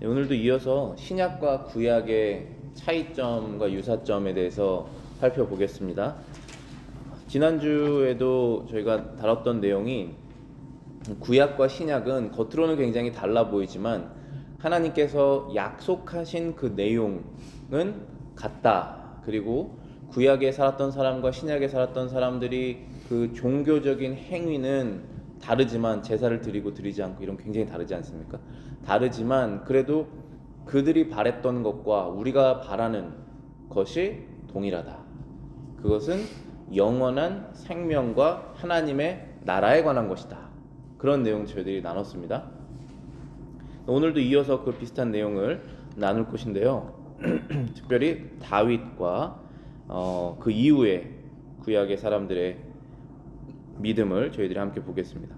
네, 오늘도 이어서 신약과 구약의 차이점과 유사점에 대해서 살펴보겠습니다. 지난주에도 저희가 다뤘던 내용이 구약과 신약은 겉으로는 굉장히 달라 보이지만 하나님께서 약속하신 그 내용은 같다. 그리고 구약에 살았던 사람과 신약에 살았던 사람들이 그 종교적인 행위는 다르지만 제사를 드리고 드리지 않고 이런 굉장히 다르지 않습니까? 다르지만 그래도 그들이 바랬던 것과 우리가 바라는 것이 동일하다. 그것은 영원한 생명과 하나님의 나라에 관한 것이다. 그런 내용 저희들이 나눴습니다. 오늘도 이어서 그 비슷한 내용을 나눌 것인데요. 특별히 다윗과 그 이후에 구약의 사람들의 믿음을 저희들이 함께 보겠습니다.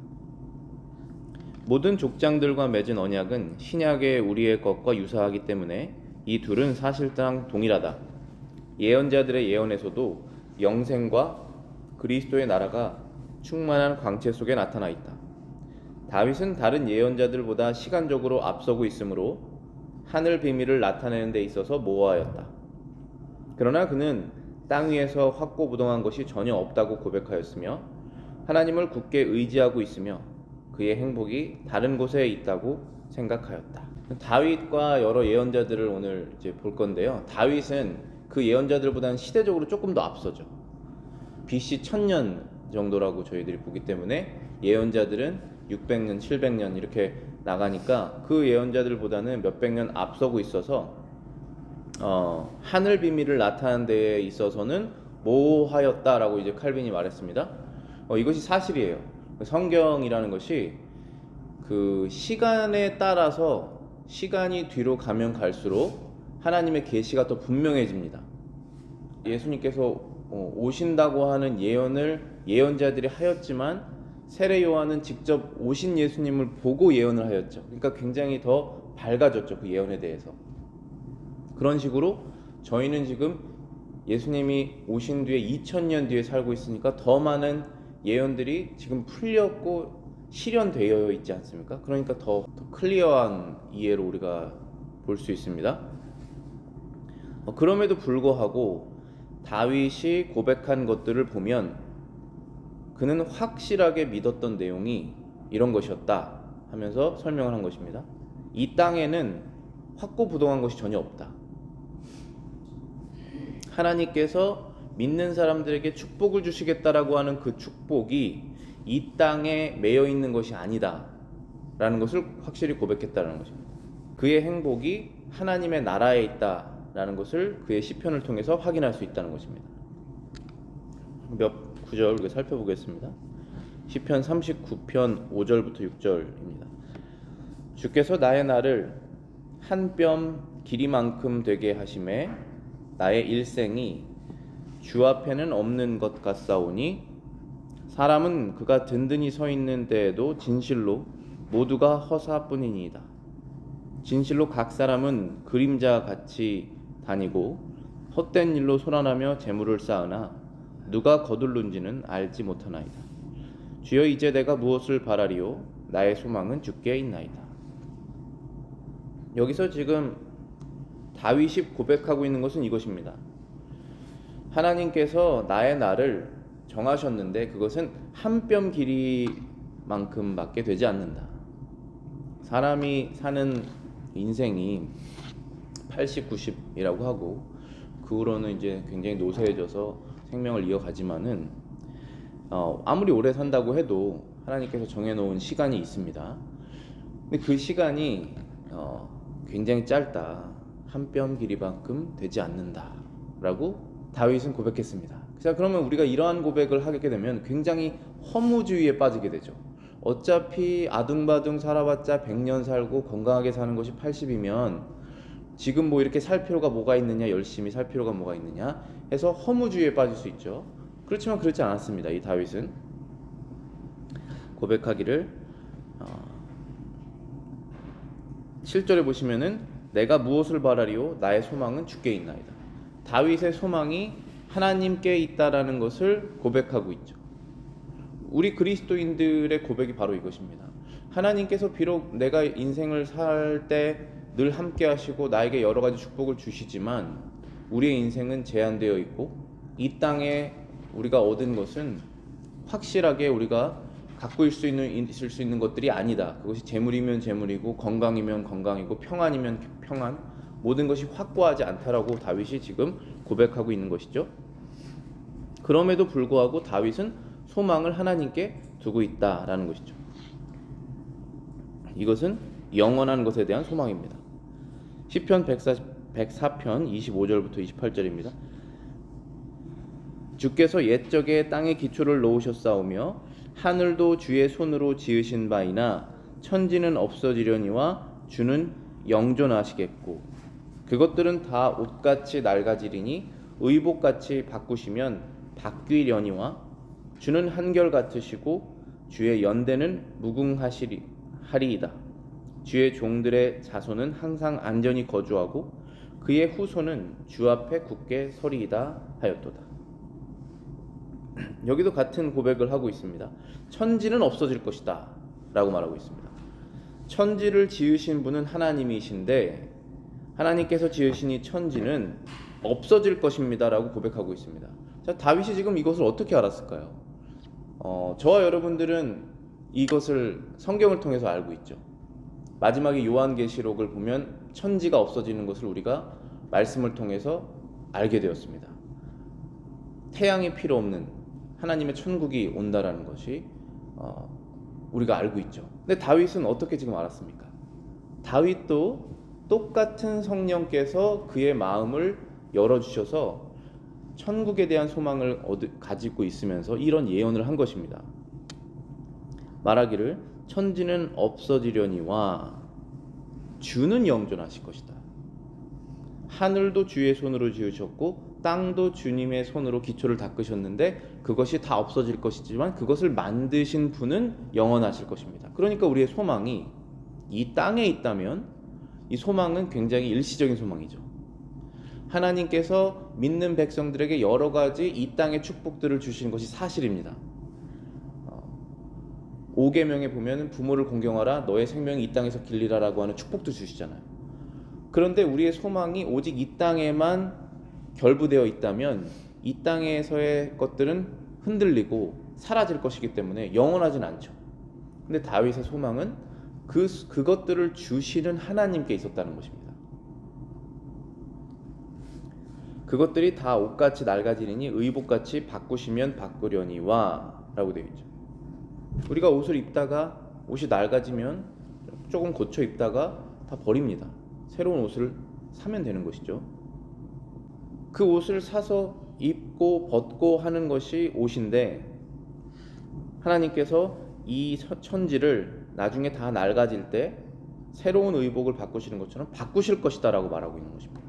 모든 족장들과 맺은 언약은 신약의 우리의 것과 유사하기 때문에 이 둘은 사실상 동일하다. 예언자들의 예언에서도 영생과 그리스도의 나라가 충만한 광채 속에 나타나 있다. 다윗은 다른 예언자들보다 시간적으로 앞서고 있으므로 하늘 비밀을 나타내는 데 있어서 모호하였다. 그러나 그는 땅 위에서 확고부동한 것이 전혀 없다고 고백하였으며 하나님을 굳게 의지하고 있으며 그의 행복이 다른 곳에 있다고 생각하였다. 다윗과 여러 예언자들을 오늘 이제 볼 건데요. 다윗은 그 예언자들보다는 시대적으로 조금 더 앞서죠. BC 1000년 정도라고 저희들이 보기 때문에 예언자들은 600년, 700년 이렇게 나가니까 그 예언자들보다는 몇백 년 앞서고 있어서 하늘 비밀을 나타내는 데에 있어서는 모호하였다라고 이제 칼빈이 말했습니다. 이것이 사실이에요. 성경이라는 것이 그 시간에 따라서 시간이 뒤로 가면 갈수록 하나님의 계시가 더 분명해집니다. 예수님께서 오신다고 하는 예언을 예언자들이 하였지만 세례 요한은 직접 오신 예수님을 보고 예언을 하였죠. 그러니까 굉장히 더 밝아졌죠. 그 예언에 대해서. 그런 식으로 저희는 지금 예수님이 오신 뒤에 2000년 뒤에 살고 있으니까 더 많은 예언들이 지금 풀렸고 실현되어 있지 않습니까? 그러니까 더 클리어한 이해로 우리가 볼 수 있습니다. 그럼에도 불구하고 다윗이 고백한 것들을 보면 그는 확실하게 믿었던 내용이 이런 것이었다 하면서 설명을 한 것입니다. 이 땅에는 확고부동한 것이 전혀 없다. 하나님께서 믿는 사람들에게 축복을 주시겠다라고 하는 그 축복이 이 땅에 매여 있는 것이 아니다 라는 것을 확실히 고백했다는 것입니다. 그의 행복이 하나님의 나라에 있다 라는 것을 그의 시편을 통해서 확인할 수 있다는 것입니다. 몇 구절 우리가 살펴보겠습니다. 시편 39편 5절부터 6절입니다. 주께서 나의 날을 한 뼘 길이만큼 되게 하심에 나의 일생이 주 앞에는 없는 것 같사오니 사람은 그가 든든히 서 있는 데에도 진실로 모두가 허사뿐이니이다. 진실로 각 사람은 그림자 같이 다니고 헛된 일로 소란하며 재물을 쌓으나 누가 거둘는지는 알지 못하나이다. 주여 이제 내가 무엇을 바라리요? 나의 소망은 주께 있나이다. 여기서 지금 다윗이 고백하고 있는 것은 이것입니다. 하나님께서 나의 날을 정하셨는데 그것은 한 뼘 길이만큼밖에 되지 않는다. 사람이 사는 인생이 80, 90이라고 하고 그 후로는 이제 굉장히 노쇠해져서 생명을 이어가지만은 아무리 오래 산다고 해도 하나님께서 정해놓은 시간이 있습니다. 근데 그 시간이 굉장히 짧다. 한 뼘 길이만큼 되지 않는다라고 다윗은 고백했습니다. 자, 그러면 우리가 이러한 고백을 하게 되면 굉장히 허무주의에 빠지게 되죠. 어차피 아둥바둥 살아봤자 100년 살고 건강하게 사는 것이 80이면 지금 뭐 이렇게 살 필요가 뭐가 있느냐, 열심히 살 필요가 뭐가 있느냐 해서 허무주의에 빠질 수 있죠. 그렇지만 그렇지 않았습니다. 이 다윗은 고백하기를 7절에 보시면은 내가 무엇을 바라리요? 나의 소망은 주께 있나이다. 다윗의 소망이 하나님께 있다라는 것을 고백하고 있죠. 우리 그리스도인들의 고백이 바로 이것입니다. 하나님께서 비록 내가 인생을 살 때 늘 함께 하시고 나에게 여러 가지 축복을 주시지만 우리의 인생은 제한되어 있고 이 땅에 우리가 얻은 것은 확실하게 우리가 갖고 있을 수 있는 것들이 아니다. 그것이 재물이면 재물이고 건강이면 건강이고 평안이면 평안, 모든 것이 확고하지 않다라고 다윗이 지금 고백하고 있는 것이죠. 그럼에도 불구하고 다윗은 소망을 하나님께 두고 있다라는 것이죠. 이것은 영원한 것에 대한 소망입니다. 시편 104편 25절부터 28절입니다. 주께서 옛적에 땅의 기초를 놓으셨사오며 하늘도 주의 손으로 지으신 바이나 천지는 없어지려니와 주는 영존하시겠고 그것들은 다 옷같이 낡아지리니 의복같이 바꾸시면 바뀌려니와 주는 한결같으시고 주의 연대는 무궁하리이다. 주의 종들의 자손은 항상 안전히 거주하고 그의 후손은 주 앞에 굳게 서리이다 하였도다. 여기도 같은 고백을 하고 있습니다. 천지는 없어질 것이다 라고 말하고 있습니다. 천지를 지으신 분은 하나님이신데 하나님께서 지으신 이 천지는 없어질 것입니다 라고 고백하고 있습니다. 자, 다윗이 지금 이것을 어떻게 알았을까요? 저와 여러분들은 이것을 성경을 통해서 알고 있죠. 마지막에 요한계시록을 보면 천지가 없어지는 것을 우리가 말씀을 통해서 알게 되었습니다. 태양이 필요 없는 하나님의 천국이 온다라는 것이 우리가 알고 있죠. 근데 다윗은 어떻게 지금 알았습니까? 다윗도 똑같은 성령께서 그의 마음을 열어주셔서 천국에 대한 소망을 가지고 있으면서 이런 예언을 한 것입니다. 말하기를 천지는 없어지려니와 주는 영존하실 것이다. 하늘도 주의 손으로 지으셨고 땅도 주님의 손으로 기초를 닦으셨는데 그것이 다 없어질 것이지만 그것을 만드신 분은 영원하실 것입니다. 그러니까 우리의 소망이 이 땅에 있다면 이 소망은 굉장히 일시적인 소망이죠. 하나님께서 믿는 백성들에게 여러 가지 이 땅의 축복들을 주시는 것이 사실입니다. 5계명에 보면 부모를 공경하라 너의 생명이 이 땅에서 길리라라고 하는 축복도 주시잖아요. 그런데 우리의 소망이 오직 이 땅에만 결부되어 있다면 이 땅에서의 것들은 흔들리고 사라질 것이기 때문에 영원하진 않죠. 근데 다윗의 소망은 그것들을 주시는 하나님께 있었다는 것입니다. 그것들이 다 옷같이 낡아지리니 의복같이 바꾸시면 바꾸려니와 라고 되어 있죠. 우리가 옷을 입다가 옷이 낡아지면 조금 고쳐 입다가 다 버립니다. 새로운 옷을 사면 되는 것이죠. 그 옷을 사서 입고 벗고 하는 것이 옷인데 하나님께서 이 천지를 나중에 다 낡아질 때 새로운 의복을 바꾸시는 것처럼 바꾸실 것이다 라고 말하고 있는 것입니다.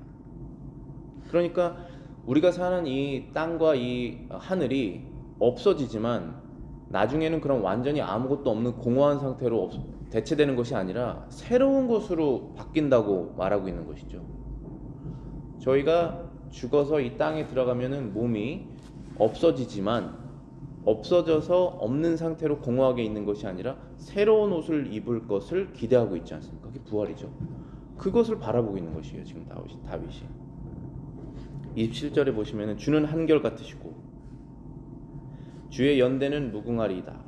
그러니까 우리가 사는 이 땅과 이 하늘이 없어지지만 나중에는 그런 완전히 아무것도 없는 공허한 상태로 대체되는 것이 아니라 새로운 것으로 바뀐다고 말하고 있는 것이죠. 저희가 죽어서 이 땅에 들어가면은 몸이 없어지지만 없어져서 없는 상태로 공허하게 있는 것이 아니라 새로운 옷을 입을 것을 기대하고 있지 않습니까? 그게 부활이죠. 그것을 바라보고 있는 것이에요. 지금 다윗이 27절에 보시면은 주는 한결같으시고 주의 연대는 무궁하리이다.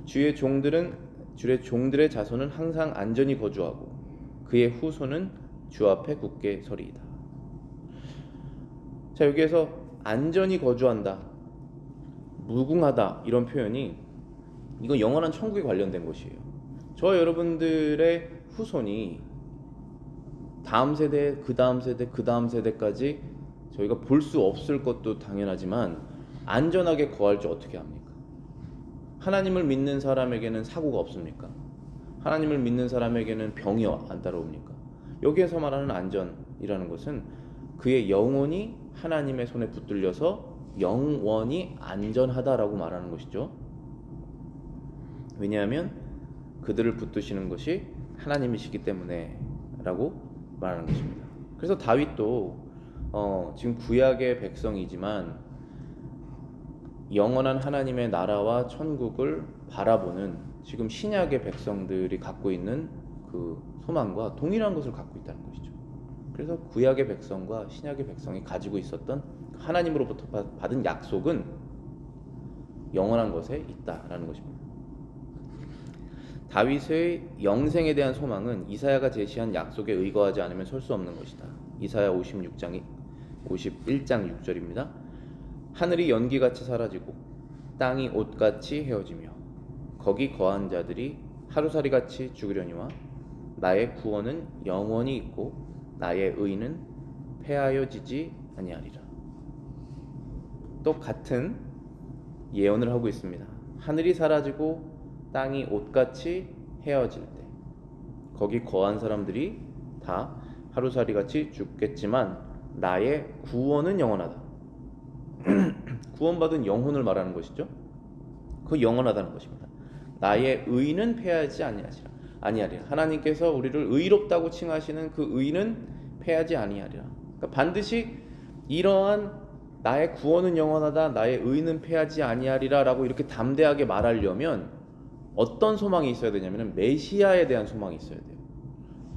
주의 종들의 자손은 항상 안전히 거주하고 그의 후손은 주 앞에 굳게 서리이다. 자, 여기에서 안전히 거주한다, 무궁하다 이런 표현이 이건 영원한 천국에 관련된 것이에요. 저와 여러분들의 후손이 다음 세대, 그 다음 세대, 그 다음 세대까지 저희가 볼 수 없을 것도 당연하지만 안전하게 거할 줄 어떻게 합니까? 하나님을 믿는 사람에게는 사고가 없습니까? 하나님을 믿는 사람에게는 병이 안 따라옵니까? 여기에서 말하는 안전이라는 것은 그의 영혼이 하나님의 손에 붙들려서 영원히 안전하다라고 말하는 것이죠. 왜냐하면 그들을 붙드시는 것이 하나님이시기 때문에 라고 말하는 것입니다. 그래서 다윗도 지금 구약의 백성이지만 영원한 하나님의 나라와 천국을 바라보는 지금 신약의 백성들이 갖고 있는 그 소망과 동일한 것을 갖고 있다는 것이죠. 그래서 구약의 백성과 신약의 백성이 가지고 있었던 하나님으로부터 받은 약속은 영원한 것에 있다라는 것입니다. 다윗의 영생에 대한 소망은 이사야가 제시한 약속에 의거하지 않으면 설 수 없는 것이다. 이사야 51장 6절입니다. 하늘이 연기같이 사라지고 땅이 옷같이 헤어지며 거기 거한 자들이 하루살이같이 죽으려니와 나의 구원은 영원히 있고 나의 의는 패하여지지 아니하리라. 또 같은 예언을 하고 있습니다. 하늘이 사라지고 땅이 옷같이 헤어질 때 거기 거한 사람들이 다 하루살이같이 죽겠지만 나의 구원은 영원하다. 구원받은 영혼을 말하는 것이죠. 그 영원하다는 것입니다. 나의 의는 패하지 아니하리라. 하나님께서 우리를 의롭다고 칭하시는 그 의는 패하지 아니하리라. 그러니까 반드시 이러한 나의 구원은 영원하다, 나의 의는 패하지 아니하리라 라고 이렇게 담대하게 말하려면 어떤 소망이 있어야 되냐면 메시아에 대한 소망이 있어야 돼요.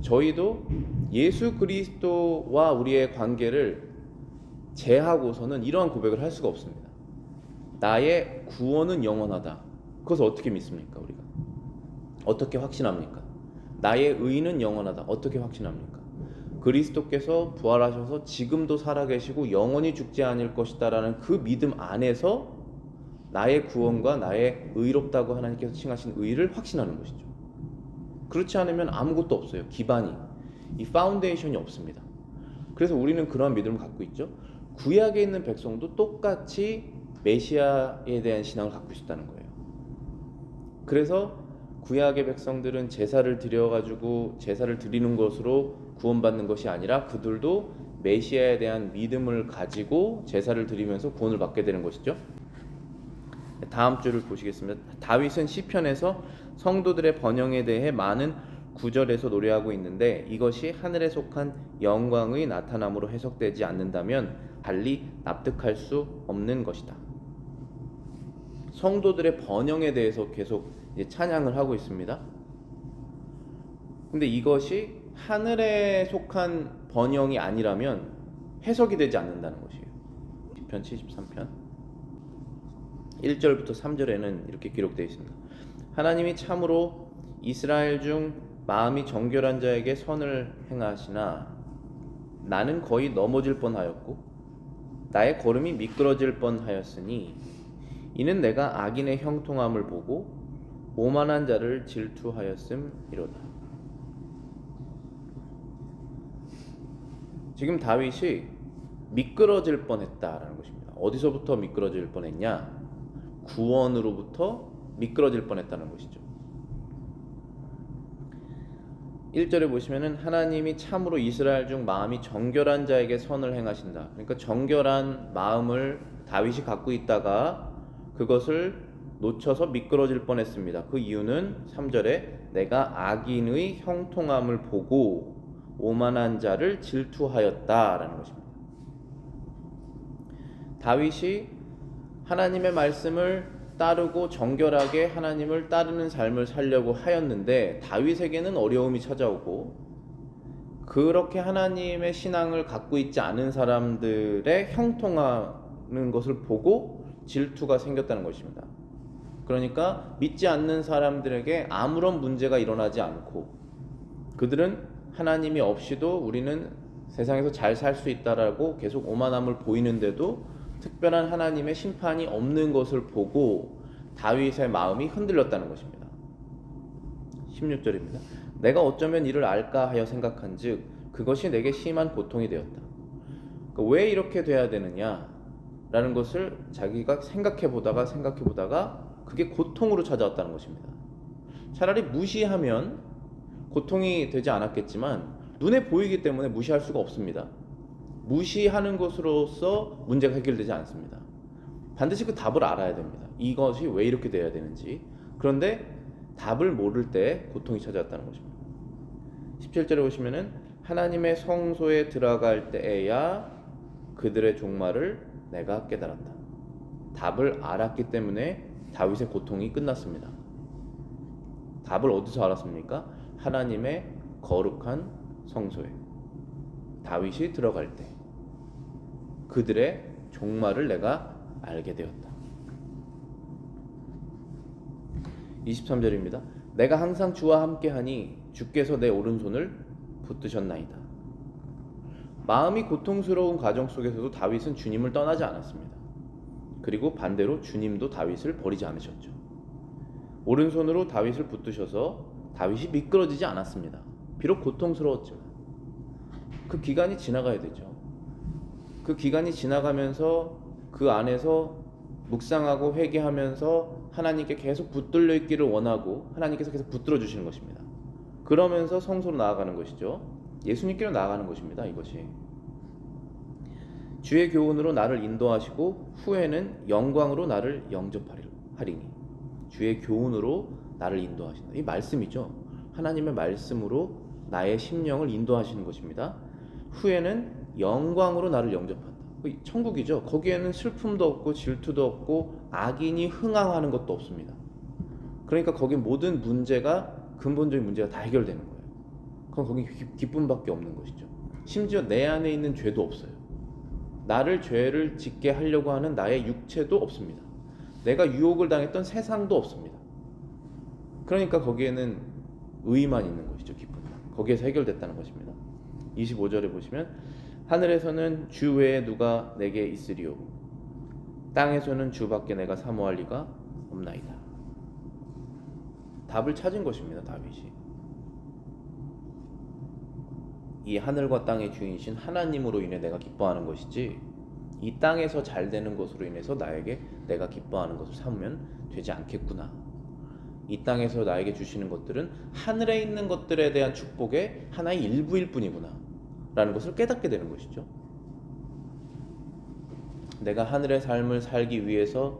저희도 예수 그리스도와 우리의 관계를 제하고서는 이러한 고백을 할 수가 없습니다. 나의 구원은 영원하다. 그것을 어떻게 믿습니까? 우리가 어떻게 확신합니까? 나의 의는 영원하다. 어떻게 확신합니까? 그리스도께서 부활하셔서 지금도 살아계시고 영원히 죽지 않을 것이다 라는 그 믿음 안에서 나의 구원과 나의 의롭다고 하나님께서 칭하신 의를 확신하는 것이죠. 그렇지 않으면 아무것도 없어요. 기반이, 이 파운데이션이 없습니다. 그래서 우리는 그러한 믿음을 갖고 있죠. 구약에 있는 백성도 똑같이 메시아에 대한 신앙을 갖고 있었다는 거예요. 그래서 구약의 백성들은 제사를 드려가지고 제사를 드리는 것으로 구원받는 것이 아니라 그들도 메시아에 대한 믿음을 가지고 제사를 드리면서 구원을 받게 되는 것이죠. 다음 줄을 보시겠습니다. 다윗은 시편에서 성도들의 번영에 대해 많은 구절에서 노래하고 있는데 이것이 하늘에 속한 영광의 나타남으로 해석되지 않는다면 달리 납득할 수 없는 것이다. 성도들의 번영에 대해서 계속 찬양을 하고 있습니다. 근데 이것이 하늘에 속한 번영이 아니라면 해석이 되지 않는다는 것이에요. 시편 73편 1절부터 3절에는 이렇게 기록되어 있습니다. 하나님이 참으로 이스라엘 중 마음이 정결한 자에게 선을 행하시나 나는 거의 넘어질 뻔하였고 나의 걸음이 미끄러질 뻔하였으니 이는 내가 악인의 형통함을 보고 오만한 자를 질투하였음이로다. 지금 다윗이 미끄러질 뻔했다라는 것입니다. 어디서부터 미끄러질 뻔했냐? 구원으로부터 미끄러질 뻔했다는 것이죠. 1절에 보시면은 하나님이 참으로 이스라엘 중 마음이 정결한 자에게 선을 행하신다. 그러니까 정결한 마음을 다윗이 갖고 있다가 그것을 놓쳐서 미끄러질 뻔했습니다. 그 이유는 3절에 내가 악인의 형통함을 보고 오만한 자를 질투하였다라는 것입니다. 다윗이 하나님의 말씀을 따르고 정결하게 하나님을 따르는 삶을 살려고 하였는데 다윗에게는 어려움이 찾아오고 그렇게 하나님의 신앙을 갖고 있지 않은 사람들의 형통하는 것을 보고 질투가 생겼다는 것입니다. 그러니까 믿지 않는 사람들에게 아무런 문제가 일어나지 않고 그들은 하나님이 없이도 우리는 세상에서 잘 살 수 있다라고 계속 오만함을 보이는데도 특별한 하나님의 심판이 없는 것을 보고 다윗의 마음이 흔들렸다는 것입니다. 16절입니다. 내가 어쩌면 이를 알까 하여 생각한즉 그것이 내게 심한 고통이 되었다. 그러니까 왜 이렇게 돼야 되느냐라는 것을 자기가 생각해 보다가 그게 고통으로 찾아왔다는 것입니다. 차라리 무시하면 고통이 되지 않았겠지만 눈에 보이기 때문에 무시할 수가 없습니다. 무시하는 것으로서 문제가 해결되지 않습니다. 반드시 그 답을 알아야 됩니다. 이것이 왜 이렇게 돼야 되는지. 그런데 답을 모를 때 고통이 찾아왔다는 것입니다. 17절에 보시면은 하나님의 성소에 들어갈 때에야 그들의 종말을 내가 깨달았다. 답을 알았기 때문에 다윗의 고통이 끝났습니다. 답을 어디서 알았습니까? 하나님의 거룩한 성소에 다윗이 들어갈 때 그들의 종말을 내가 알게 되었다. 23절입니다. 내가 항상 주와 함께하니 주께서 내 오른손을 붙드셨나이다. 마음이 고통스러운 가정 속에서도 다윗은 주님을 떠나지 않았습니다. 그리고 반대로 주님도 다윗을 버리지 않으셨죠. 오른손으로 다윗을 붙드셔서 다윗이 미끄러지지 않았습니다. 비록 고통스러웠지만 그 기간이 지나가야 되죠. 그 기간이 지나가면서 그 안에서 묵상하고 회개하면서 하나님께 계속 붙들려 있기를 원하고 하나님께서 계속 붙들어 주시는 것입니다. 그러면서 성소로 나아가는 것이죠. 예수님께로 나아가는 것입니다. 이것이 주의 교훈으로 나를 인도하시고 후에는 영광으로 나를 영접하리니 주의 교훈으로 나를 인도하신다. 이 말씀이죠. 하나님의 말씀으로 나의 심령을 인도하시는 것입니다. 후에는 영광으로 나를 영접한다. 천국이죠. 거기에는 슬픔도 없고 질투도 없고 악인이 흥황하는 것도 없습니다. 그러니까 거기 모든 문제가 근본적인 문제가 다 해결되는 거예요. 그럼 거기 기쁨밖에 없는 것이죠. 심지어 내 안에 있는 죄도 없어요. 나를 죄를 짓게 하려고 하는 나의 육체도 없습니다. 내가 유혹을 당했던 세상도 없습니다. 그러니까 거기에는 의만 있는 것이죠. 기쁨만. 거기에서 해결됐다는 것입니다. 25절에 보시면 하늘에서는 주 외에 누가 내게 있으리요 땅에서는 주밖에 내가 사모할 리가 없나이다. 답을 찾은 것입니다. 다윗이 이 하늘과 땅의 주인이신 하나님으로 인해 내가 기뻐하는 것이지 이 땅에서 잘 되는 것으로 인해서 나에게 내가 기뻐하는 것을 삼으면 되지 않겠구나. 이 땅에서 나에게 주시는 것들은 하늘에 있는 것들에 대한 축복의 하나의 일부일 뿐이구나 라는 것을 깨닫게 되는 것이죠. 내가 하늘의 삶을 살기 위해서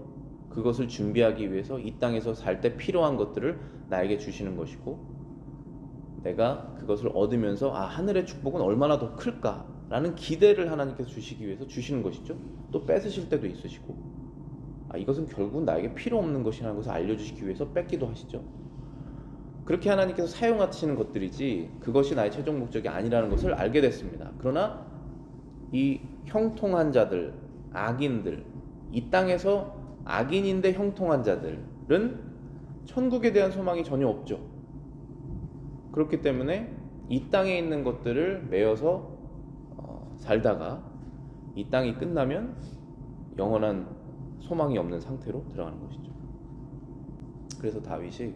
그것을 준비하기 위해서 이 땅에서 살 때 필요한 것들을 나에게 주시는 것이고 내가 그것을 얻으면서 하늘의 축복은 얼마나 더 클까라는 기대를 하나님께서 주시기 위해서 주시는 것이죠. 또 뺏으실 때도 있으시고 이것은 결국 나에게 필요 없는 것이라는 것을 알려주시기 위해서 뺏기도 하시죠. 그렇게 하나님께서 사용하시는 것들이지 그것이 나의 최종 목적이 아니라는 것을 알게 됐습니다. 그러나 이 형통한 자들, 악인들, 이 땅에서 악인인데 형통한 자들은 천국에 대한 소망이 전혀 없죠. 그렇기 때문에 이 땅에 있는 것들을 메어서 살다가 이 땅이 끝나면 영원한 소망이 없는 상태로 들어가는 것이죠. 그래서 다윗이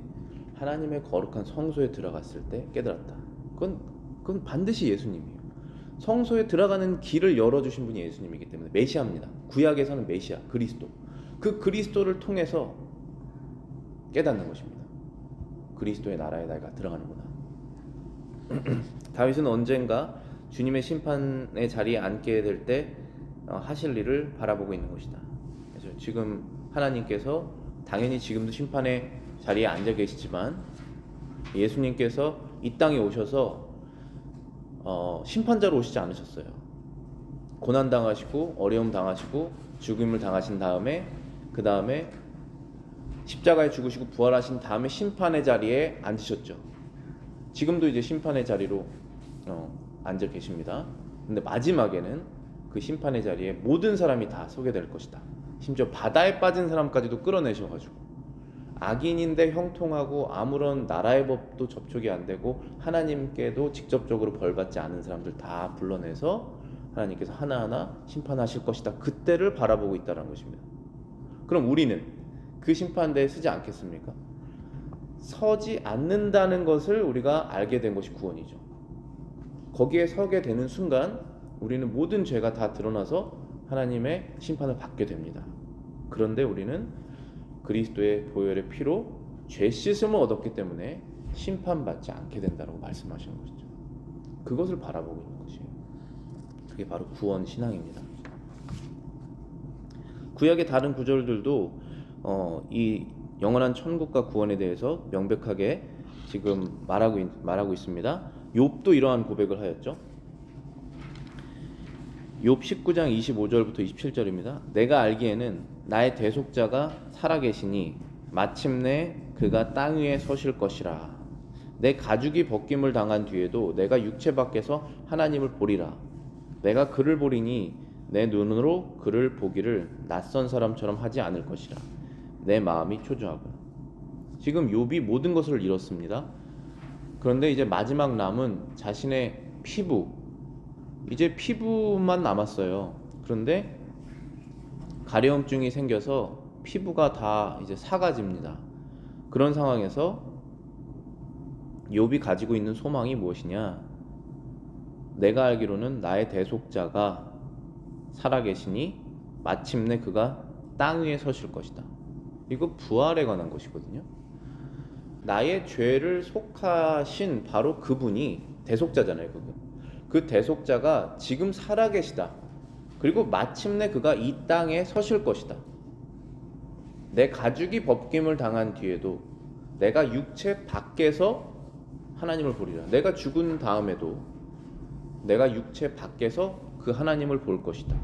하나님의 거룩한 성소에 들어갔을 때 깨달았다. 그건 반드시 예수님이에요. 성소에 들어가는 길을 열어주신 분이 예수님이기 때문에 메시아입니다. 구약에서는 메시아, 그리스도. 그 그리스도를 통해서 깨닫는 것입니다. 그리스도의 나라에 내가 들어가는구나. 다윗은 언젠가 주님의 심판의 자리에 앉게 될 때 하실 일을 바라보고 있는 것이다. 그래서 지금 하나님께서 당연히 지금도 심판의 자리에 앉아 계시지만 예수님께서 이 땅에 오셔서 심판자로 오시지 않으셨어요. 고난 당하시고 어려움 당하시고 죽음을 당하신 다음에 그 다음에 십자가에 죽으시고 부활하신 다음에 심판의 자리에 앉으셨죠. 지금도 이제 심판의 자리로 앉아 계십니다. 근데 마지막에는 그 심판의 자리에 모든 사람이 다 서게 될 것이다. 심지어 바다에 빠진 사람까지도 끌어내셔가지고 악인인데 형통하고 아무런 나라의 법도 접촉이 안 되고 하나님께도 직접적으로 벌받지 않은 사람들 다 불러내서 하나님께서 하나하나 심판하실 것이다. 그때를 바라보고 있다는 것입니다. 그럼 우리는 그 심판대에 서지 않겠습니까? 서지 않는다는 것을 우리가 알게 된 것이 구원이죠. 거기에 서게 되는 순간 우리는 모든 죄가 다 드러나서 하나님의 심판을 받게 됩니다. 그런데 우리는 그리스도의 보혈의 피로 죄 씻음을 얻었기 때문에 심판받지 않게 된다고 말씀하시는 것이죠. 그것을 바라보고 있는 것이에요. 그게 바로 구원 신앙입니다. 구약의 다른 구절들도 이 영원한 천국과 구원에 대해서 명백하게 지금 말하고 있습니다. 욥도 이러한 고백을 하였죠. 욥 19장 25절부터 27절입니다. 내가 알기에는 나의 대속자가 살아계시니 마침내 그가 땅 위에 서실 것이라. 내 가죽이 벗김을 당한 뒤에도 내가 육체 밖에서 하나님을 보리라. 내가 그를 보리니 내 눈으로 그를 보기를 낯선 사람처럼 하지 않을 것이라. 내 마음이 초조하고. 지금 욥이 모든 것을 잃었습니다. 그런데 이제 마지막 남은 자신의 피부, 이제 피부만 남았어요. 그런데 가려움증이 생겨서 피부가 다 이제 사가집니다. 그런 상황에서 욥이 가지고 있는 소망이 무엇이냐? 내가 알기로는 나의 대속자가 살아계시니 마침내 그가 땅 위에 서실 것이다. 이거 부활에 관한 것이거든요. 나의 죄를 속하신 바로 그분이 대속자잖아요. 그 대속자가 지금 살아계시다. 그리고 마침내 그가 이 땅에 서실 것이다. 내 가죽이 벗김을 당한 뒤에도 내가 육체 밖에서 하나님을 보리라. 내가 죽은 다음에도 내가 육체 밖에서 그 하나님을 볼 것이다.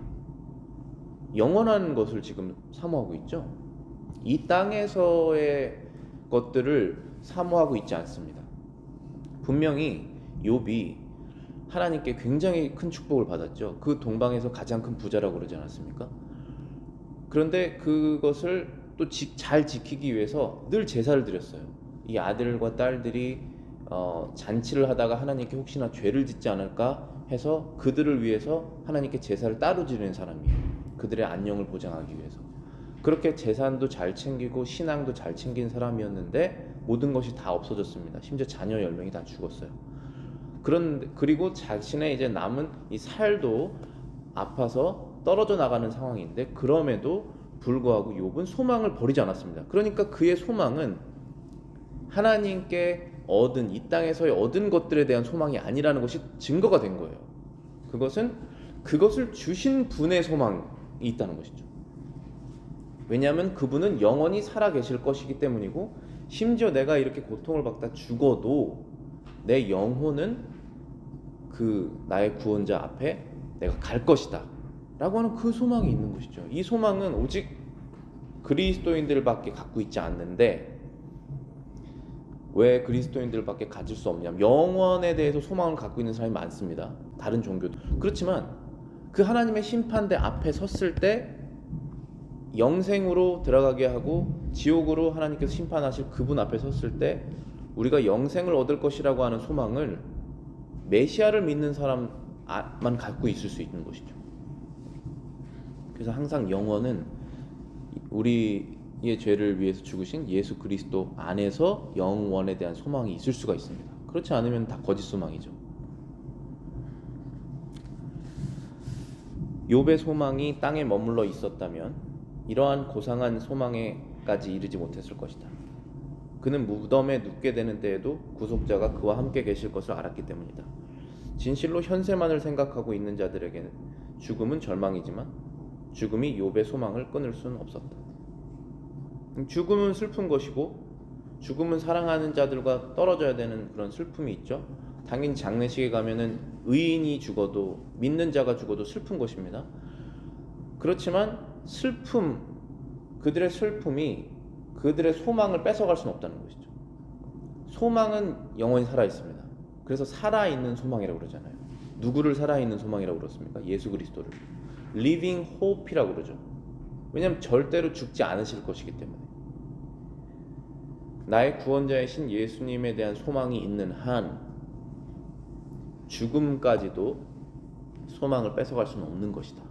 영원한 것을 지금 사모하고 있죠. 이 땅에서의 것들을 사모하고 있지 않습니다. 분명히 욥이 하나님께 굉장히 큰 축복을 받았죠. 그 동방에서 가장 큰 부자라고 그러지 않았습니까? 그런데 그것을 또 잘 지키기 위해서 늘 제사를 드렸어요. 이 아들과 딸들이 잔치를 하다가 하나님께 혹시나 죄를 짓지 않을까 해서 그들을 위해서 하나님께 제사를 따로 지내는 사람이에요. 그들의 안녕을 보장하기 위해서. 그렇게 재산도 잘 챙기고 신앙도 잘 챙긴 사람이었는데 모든 것이 다 없어졌습니다. 심지어 자녀 10명이 다 죽었어요. 그리고 자신의 이제 남은 이 살도 아파서 떨어져 나가는 상황인데 그럼에도 불구하고 욥은 소망을 버리지 않았습니다. 그러니까 그의 소망은 하나님께 얻은 이 땅에서의 얻은 것들에 대한 소망이 아니라는 것이 증거가 된 거예요. 그것을 주신 분의 소망이 있다는 것이죠. 왜냐하면 그분은 영원히 살아 계실 것이기 때문이고, 심지어 내가 이렇게 고통을 받다 죽어도 내 영혼은 그 나의 구원자 앞에 내가 갈 것이다 라고 하는 그 소망이 있는 것이죠. 이 소망은 오직 그리스도인들밖에 갖고 있지 않는데, 왜 그리스도인들밖에 가질 수 없냐면 영원에 대해서 소망을 갖고 있는 사람이 많습니다. 다른 종교도 그렇지만 그 하나님의 심판대 앞에 섰을 때 영생으로 들어가게 하고 지옥으로 하나님께서 심판하실 그분 앞에 섰을 때 우리가 영생을 얻을 것이라고 하는 소망을 메시아를 믿는 사람만 갖고 있을 수 있는 것이죠. 그래서 항상 영원은 우리의 죄를 위해서 죽으신 예수 그리스도 안에서 영원에 대한 소망이 있을 수가 있습니다. 그렇지 않으면 다 거짓 소망이죠. 욥의 소망이 땅에 머물러 있었다면 이러한 고상한 소망에까지 이르지 못했을 것이다. 그는 무덤에 눕게 되는 때에도 구속자가 그와 함께 계실 것을 알았기 때문이다. 진실로 현세만을 생각하고 있는 자들에게는 죽음은 절망이지만 죽음이 욥의 소망을 끊을 수는 없었다. 죽음은 슬픈 것이고 죽음은 사랑하는 자들과 떨어져야 되는 그런 슬픔이 있죠. 당연히 장례식에 가면은 의인이 죽어도 믿는 자가 죽어도 슬픈 것입니다. 그렇지만 그들의 슬픔이 그들의 소망을 뺏어갈 수는 없다는 것이죠. 소망은 영원히 살아있습니다. 그래서 살아있는 소망이라고 그러잖아요. 누구를 살아있는 소망이라고 그렇습니까? 예수 그리스도를 Living Hope이라고 그러죠. 왜냐하면 절대로 죽지 않으실 것이기 때문에. 나의 구원자이신 예수님에 대한 소망이 있는 한 죽음까지도 소망을 뺏어갈 수는 없는 것이다.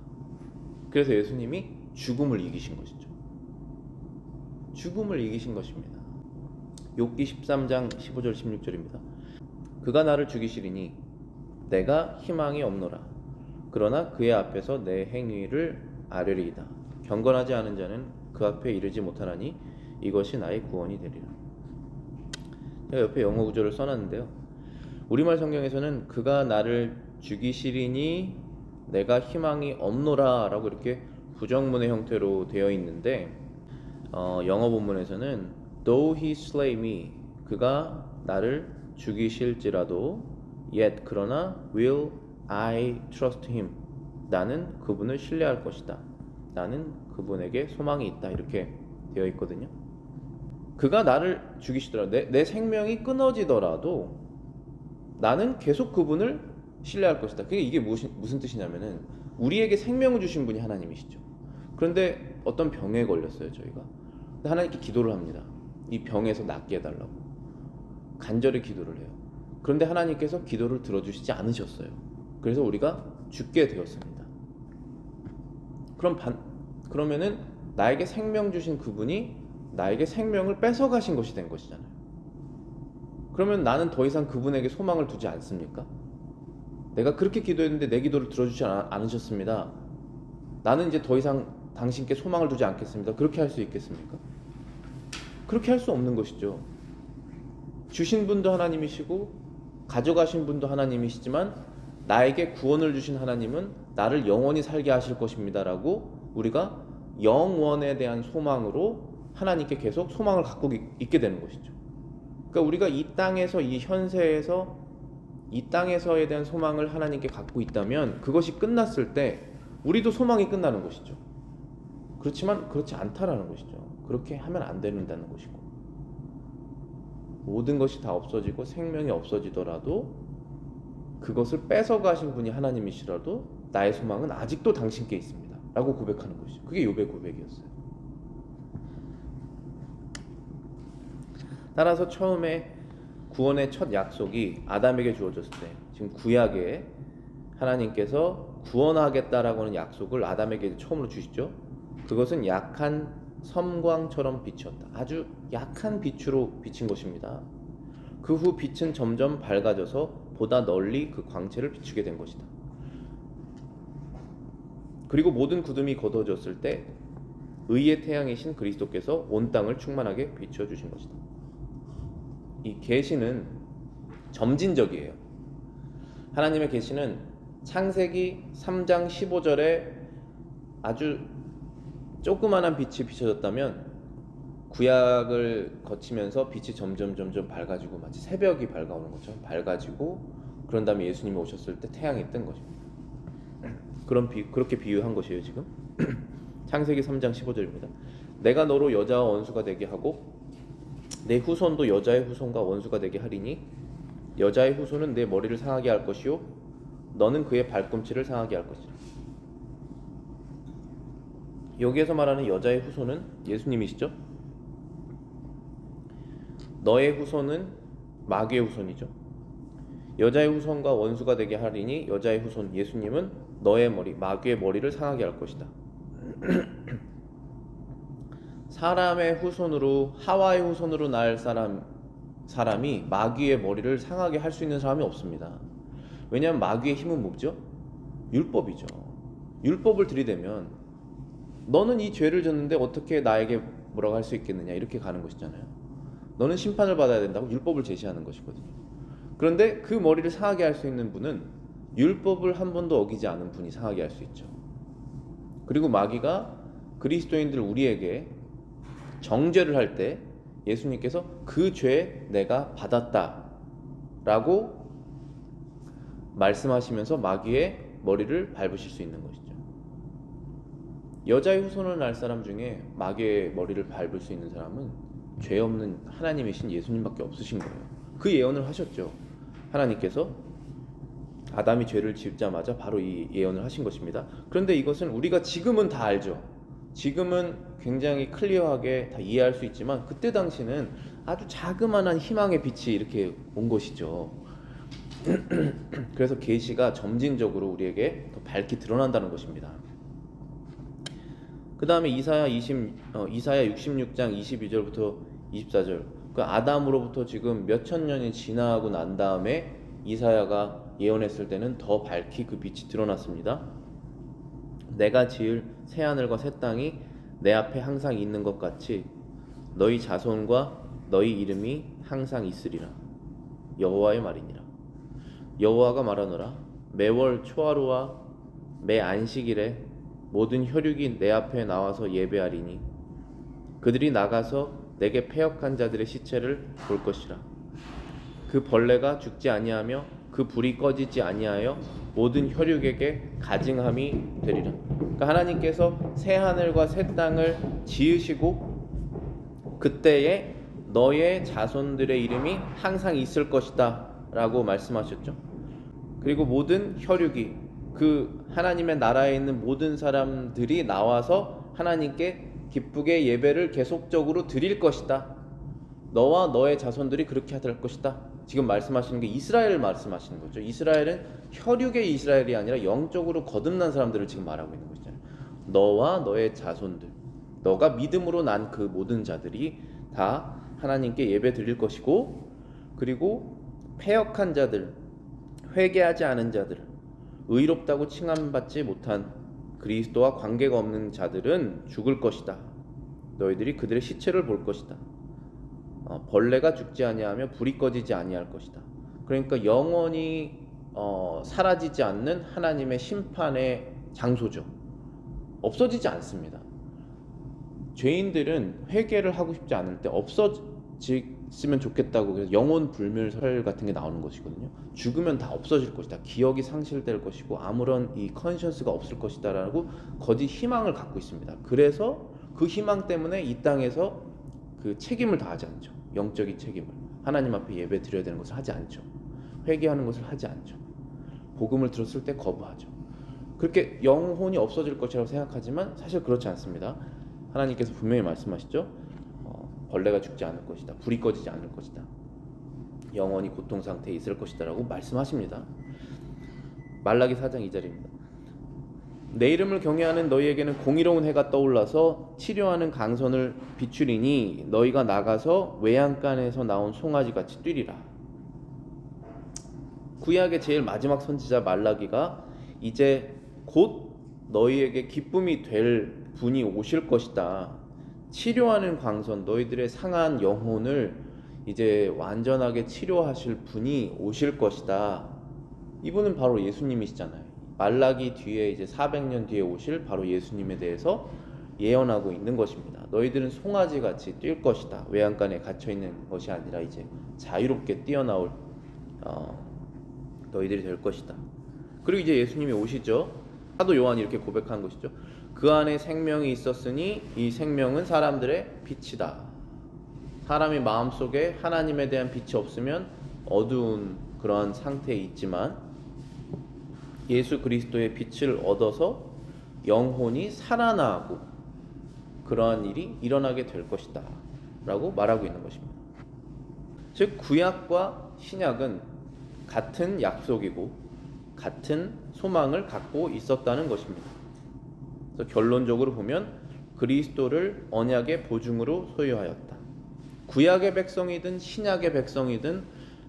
그래서 예수님이 죽음을 이기신 것이죠. 죽음을 이기신 것입니다. 욥기 13장 15절 16절입니다. 그가 나를 죽이시리니 내가 희망이 없노라. 그러나 그의 앞에서 내 행위를 아뢰리이다. 경건하지 않은 자는 그 앞에 이르지 못하나니 이것이 나의 구원이 되리라. 제가 옆에 영어 구절을 써놨는데요. 우리말 성경에서는 그가 나를 죽이시리니 내가 희망이 없노라 라고 이렇게 부정문의 형태로 되어 있는데 영어 본문에서는 Though he slay me, 그가 나를 죽이실지라도 yet, 그러나 will I trust him, 나는 그분을 신뢰할 것이다. 나는 그분에게 소망이 있다. 이렇게 되어 있거든요. 그가 나를 죽이시더라도 내 생명이 끊어지더라도 나는 계속 그분을 신뢰할 것이다. 그게 이게 무슨 뜻이냐면은 우리에게 생명을 주신 분이 하나님이시죠. 그런데 어떤 병에 걸렸어요 저희가. 근데 하나님께 기도를 합니다. 이 병에서 낫게 해달라고 간절히 기도를 해요. 그런데 하나님께서 기도를 들어주시지 않으셨어요. 그래서 우리가 죽게 되었습니다. 그러면은 나에게 생명 주신 그분이 나에게 생명을 뺏어가신 것이 된 것이잖아요. 그러면 나는 더 이상 그분에게 소망을 두지 않습니까? 내가 그렇게 기도했는데 내 기도를 들어주지 않으셨습니다. 나는 이제 더 이상 당신께 소망을 두지 않겠습니다. 그렇게 할 수 있겠습니까? 그렇게 할 수 없는 것이죠. 주신 분도 하나님이시고 가져가신 분도 하나님이시지만 나에게 구원을 주신 하나님은 나를 영원히 살게 하실 것입니다 라고 우리가 영원에 대한 소망으로 하나님께 계속 소망을 갖고 있게 되는 것이죠. 그러니까 우리가 이 땅에서 이 현세에서 이 땅에서에 대한 소망을 하나님께 갖고 있다면 그것이 끝났을 때 우리도 소망이 끝나는 것이죠. 그렇지만 그렇지 않다라는 것이죠. 그렇게 하면 안 된다는 것이고 모든 것이 다 없어지고 생명이 없어지더라도 그것을 뺏어가신 분이 하나님이시라도 나의 소망은 아직도 당신께 있습니다 라고 고백하는 것이죠. 그게 욥의 고백이었어요. 따라서 처음에 구원의 첫 약속이 아담에게 주어졌을 때 지금 구약에 하나님께서 구원하겠다라고 하는 약속을 아담에게 처음으로 주시죠. 그것은 약한 섬광처럼 비쳤다. 아주 약한 빛으로 비친 것입니다. 그 후 빛은 점점 밝아져서 보다 널리 그 광채를 비추게 된 것이다. 그리고 모든 구름이 걷어졌을 때 의의 태양이신 그리스도께서 온 땅을 충만하게 비춰주신 것이다. 이 계시는 점진적이에요. 하나님의 계시는 창세기 3장 15절에 아주 조그만한 빛이 비춰졌다면 구약을 거치면서 빛이 점점 밝아지고 마치 새벽이 밝아오는 것처럼 밝아지고 그런 다음에 예수님이 오셨을 때 태양이 뜬 것입니다. 그렇게 비유한 것이에요 지금. 창세기 3장 15절입니다. 내가 너로 여자와 원수가 되게 하고 내 후손도 여자의 후손과 원수가 되게 하리니 여자의 후손은 내 머리를 상하게 할 것이요 너는 그의 발꿈치를 상하게 할 것이라. 여기에서 말하는 여자의 후손은 예수님이시죠. 너의 후손은 마귀의 후손이죠. 여자의 후손과 원수가 되게 하리니 여자의 후손 예수님은 너의 머리 마귀의 머리를 상하게 할 것이다. 사람의 후손으로 하와의 후손으로 날 사람이 마귀의 머리를 상하게 할 수 있는 사람이 없습니다. 왜냐하면 마귀의 힘은 뭐죠? 율법이죠. 율법을 들이대면 너는 이 죄를 졌는데 어떻게 나에게 뭐라고 할 수 있겠느냐 이렇게 가는 것이잖아요. 너는 심판을 받아야 된다고 율법을 제시하는 것이거든요. 그런데 그 머리를 상하게 할 수 있는 분은 율법을 한 번도 어기지 않은 분이 상하게 할 수 있죠. 그리고 마귀가 그리스도인들 우리에게 정죄를 할 때 예수님께서 그 죄 내가 받았다 라고 말씀하시면서 마귀의 머리를 밟으실 수 있는 것이죠. 여자의 후손을 날 사람 중에 마귀의 머리를 밟을 수 있는 사람은 죄 없는 하나님이신 예수님밖에 없으신 거예요. 그 예언을 하셨죠. 하나님께서 아담이 죄를 짓자마자 바로 이 예언을 하신 것입니다. 그런데 이것은 우리가 지금은 다 알죠. 지금은 굉장히 클리어하게 다 이해할 수 있지만 그때 당시는 아주 자그마한 희망의 빛이 이렇게 온 것이죠. 그래서 계시가 점진적으로 우리에게 더 밝게 드러난다는 것입니다. 그 다음에 이사야 66장 22절부터 24절 그 아담으로부터 지금 몇천 년이 지나고 난 다음에 이사야가 예언했을 때는 더 밝히 그 빛이 드러났습니다. 내가 지을 새하늘과 새 땅이 내 앞에 항상 있는 것 같이 너희 자손과 너희 이름이 항상 있으리라. 여호와의 말이니라. 여호와가 말하노라. 매월 초하루와 매 안식일에 모든 혈육이 내 앞에 나와서 예배하리니 그들이 나가서 내게 패역한 자들의 시체를 볼 것이라. 그 벌레가 죽지 아니하며 그 불이 꺼지지 아니하여 모든 혈육에게 가증함이 되리라. 그러니까 하나님께서 새 하늘과 새 땅을 지으시고 그때에 너의 자손들의 이름이 항상 있을 것이다 라고 말씀하셨죠. 그리고 모든 혈육이, 그 하나님의 나라에 있는 모든 사람들이 나와서 하나님께 기쁘게 예배를 계속적으로 드릴 것이다. 너와 너의 자손들이 그렇게 할 것이다. 지금 말씀하시는 게 이스라엘을 말씀하시는 거죠. 이스라엘은 혈육의 이스라엘이 아니라 영적으로 거듭난 사람들을 지금 말하고 있는 것이잖아요. 너와 너의 자손들, 너가 믿음으로 난 그 모든 자들이 다 하나님께 예배 드릴 것이고, 그리고 패역한 자들, 회개하지 않은 자들, 의롭다고 칭함받지 못한 그리스도와 관계가 없는 자들은 죽을 것이다. 너희들이 그들의 시체를 볼 것이다. 벌레가 죽지 아니하며 불이 꺼지지 아니할 것이다. 그러니까 영원히 사라지지 않는 하나님의 심판의 장소죠. 없어지지 않습니다. 죄인들은 회개를 하고 싶지 않을 때 없어졌으면 좋겠다고, 그래서 영혼 불멸설 같은 게 나오는 것이거든요. 죽으면 다 없어질 것이다. 기억이 상실될 것이고 아무런 이 컨션스가 없을 것이다 라고 거짓 희망을 갖고 있습니다. 그래서 그 희망 때문에 이 땅에서 그 책임을 다하지 않죠. 영적인 책임을, 하나님 앞에 예배 드려야 되는 것을 하지 않죠. 회개하는 것을 하지 않죠. 복음을 들었을 때 거부하죠. 그렇게 영혼이 없어질 것이라고 생각하지만 사실 그렇지 않습니다. 하나님께서 분명히 말씀하시죠. 벌레가 죽지 않을 것이다. 불이 꺼지지 않을 것이다. 영원히 고통 상태에 있을 것이다 라고 말씀하십니다. 말라기 4장 2절입니다. 내 이름을 경외하는 너희에게는 공의로운 해가 떠올라서 치료하는 강선을 비추리니 너희가 나가서 외양간에서 나온 송아지같이 뛰리라. 구약의 제일 마지막 선지자 말라기가 이제 곧 너희에게 기쁨이 될 분이 오실 것이다. 치료하는 광선, 너희들의 상한 영혼을 이제 완전하게 치료하실 분이 오실 것이다. 이분은 바로 예수님이시잖아요. 말라기 뒤에 이제 400년 뒤에 오실 바로 예수님에 대해서 예언하고 있는 것입니다. 너희들은 송아지 같이 뛸 것이다. 외양간에 갇혀 있는 것이 아니라 이제 자유롭게 뛰어나올 너희들이 될 것이다. 그리고 이제 예수님이 오시죠. 사도 요한이 이렇게 고백한 것이죠. 그 안에 생명이 있었으니 이 생명은 사람들의 빛이다. 사람이 마음속에 하나님에 대한 빛이 없으면 어두운 그러한 상태에 있지만 예수 그리스도의 빛을 얻어서 영혼이 살아나고 그러한 일이 일어나게 될 것이다 라고 말하고 있는 것입니다. 즉 구약과 신약은 같은 약속이고 같은 소망을 갖고 있었다는 것입니다. 그래서 결론적으로 보면 그리스도를 언약의 보증으로 소유하였다. 구약의 백성이든 신약의 백성이든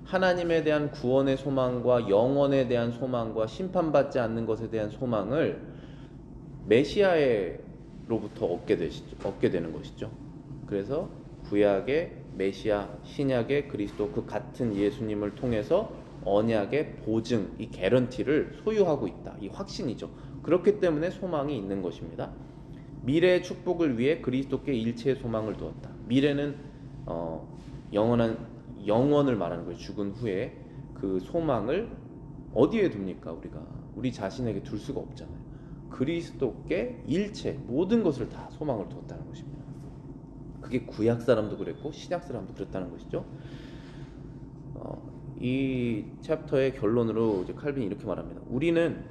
하나님에 대한 구원의 소망과 영원에 대한 소망과 심판받지 않는 것에 대한 소망을 메시아로부터 얻게 되는 것이죠. 그래서 구약의 메시아, 신약의 그리스도, 그 같은 예수님을 통해서 언약의 보증, 이 개런티를 소유하고 있다. 이 확신이죠. 그렇기 때문에 소망이 있는 것입니다. 미래의 축복을 위해 그리스도께 일체의 소망을 두었다. 미래는 영원을 말하는 거예요. 죽은 후에 그 소망을 어디에 둡니까? 우리 자신에게 둘 수가 없잖아요. 그리스도께 일체 모든 것을 다 소망을 두었다는 것입니다. 그게 구약 사람도 그랬고 신약 사람도 그랬다는 것이죠. 이 챕터의 결론으로 이제 칼빈이 이렇게 말합니다. 우리는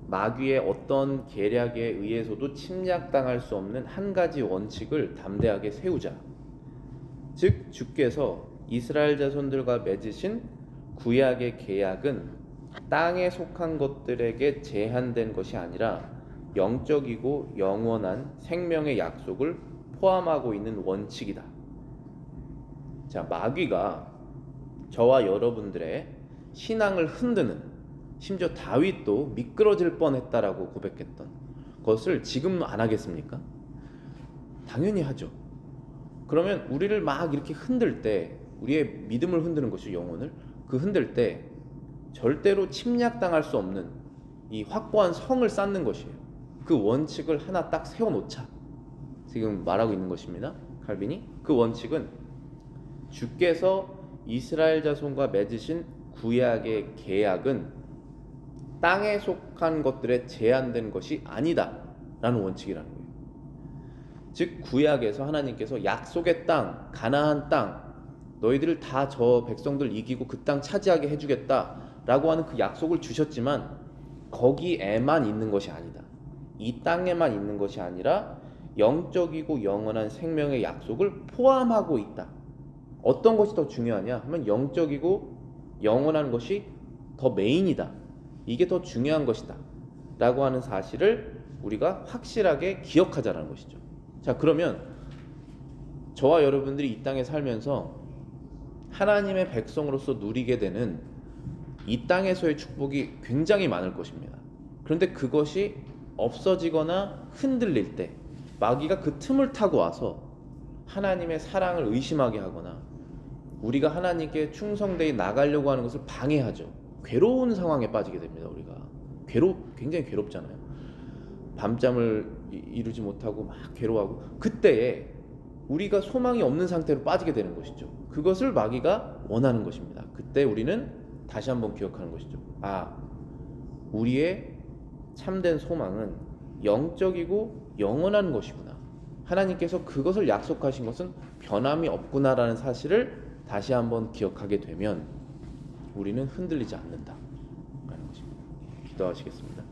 마귀의 어떤 계략에 의해서도 침략당할 수 없는 한 가지 원칙을 담대하게 세우자. 즉 주께서 이스라엘 자손들과 맺으신 구약의 계약은 땅에 속한 것들에게 제한된 것이 아니라 영적이고 영원한 생명의 약속을 포함하고 있는 원칙이다. 자, 마귀가 저와 여러분들의 신앙을 흔드는, 심지어 다윗도 미끄러질 뻔했다라고 고백했던 것을 지금 안 하겠습니까? 당연히 하죠. 그러면 우리를 막 이렇게 흔들 때, 우리의 믿음을 흔드는 것이죠. 영혼을 그 흔들 때 절대로 침략당할 수 없는 이 확고한 성을 쌓는 것이에요. 그 원칙을 하나 딱 세워놓자, 지금 말하고 있는 것입니다. 칼빈이 그 원칙은 주께서 이스라엘 자손과 맺으신 구약의 계약은 땅에 속한 것들에 제한된 것이 아니다 라는 원칙이라는 거예요. 즉 구약에서 하나님께서 약속의 땅, 가나안 땅, 너희들을 다 저 백성들 이기고 그 땅 차지하게 해주겠다라고 하는 그 약속을 주셨지만 거기에만 있는 것이 아니다. 이 땅에만 있는 것이 아니라 영적이고 영원한 생명의 약속을 포함하고 있다. 어떤 것이 더 중요하냐 하면 영적이고 영원한 것이 더 메인이다. 이게 더 중요한 것이다 라고 하는 사실을 우리가 확실하게 기억하자는 것이죠. 자, 그러면 저와 여러분들이 이 땅에 살면서 하나님의 백성으로서 누리게 되는 이 땅에서의 축복이 굉장히 많을 것입니다. 그런데 그것이 없어지거나 흔들릴 때 마귀가 그 틈을 타고 와서 하나님의 사랑을 의심하게 하거나 우리가 하나님께 충성되이 나가려고 하는 것을 방해하죠. 괴로운 상황에 빠지게 됩니다. 우리가 굉장히 괴롭잖아요. 밤잠을 이루지 못하고 막 괴로워하고 그때에 우리가 소망이 없는 상태로 빠지게 되는 것이죠. 그것을 마귀가 원하는 것입니다. 그때 우리는 다시 한번 기억하는 것이죠. 우리의 참된 소망은 영적이고 영원한 것이구나. 하나님께서 그것을 약속하신 것은 변함이 없구나라는 사실을 다시 한번 기억하게 되면 우리는 흔들리지 않는다. 기도하시겠습니다.